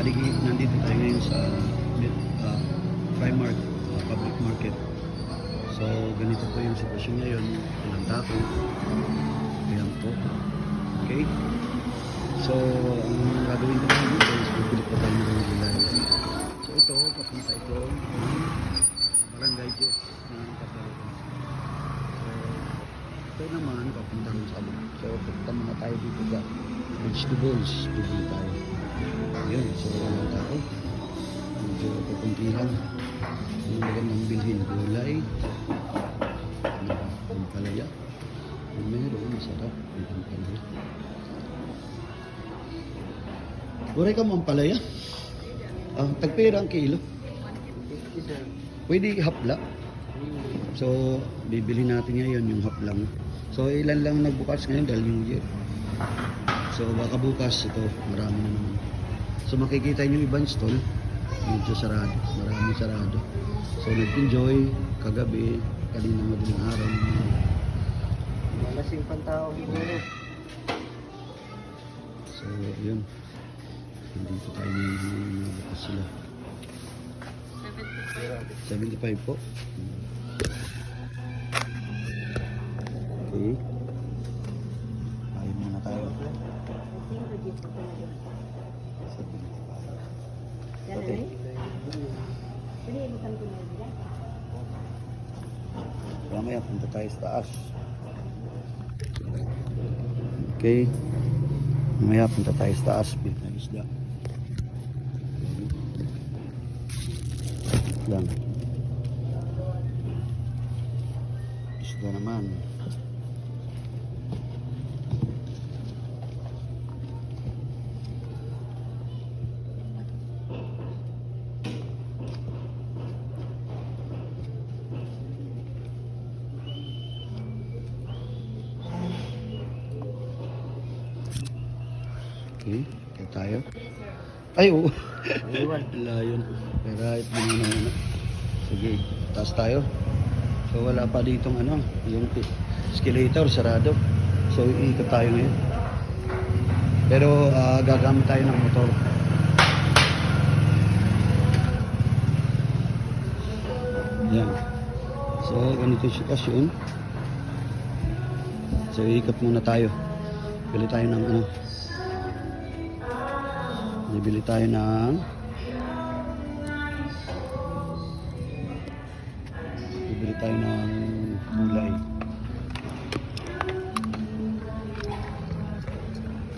Nandito tayo ngayon sa Primark, public market. So ganito po yung sitwasyon ngayon. Walang tao. Ayan po. Okay. So ang gagawin ko naman dito is bibili po tayo ng gulay. So ito, papunta ito Barangay Jess ng Kapalaran. So ito naman papunta ng Salud. So punta muna tayo dito sa vegetables. Bibili tayo. Ayun, so walang tao. Medyo pupuntihan. Ang magandang bilhin, gulay, pampalaya. Kung meron, masarap yung pampalaya. Guray ka mampalaya? Tagpira ang kilo. Pwede hapla. So, bibili natin ngayon yung haplang. So, ilan lang nagbukas ngayon dahil New Year. So, baka bukas ito, marami na naman. So, makikita nyo ibang stall, medyo sarado, maraming sarado. So, nag-enjoy kagabi, kanina madaling araw. Malasing pantao siguro. So, yun. Dito tayo nagbukas sila. 75 po. Okay. Ayun muna tayo. Okay. Mamaya punta tayo sa taas. Okay. Mamaya punta tayo sa taas. Bili na isda. Lang. Isda naman. Okay, kaya tayo. Ay, oo. Layon. Pero ito na. Sige, taas tayo. So wala pa ditong ano, yung escalator sarado. So iikot tayo ngayon. Pero gagamit tayo ng motor. Yan. So ganito yung sitwasyon. So iikot muna tayo. Bili tayo ng ano. Bibili tayo ng gulay.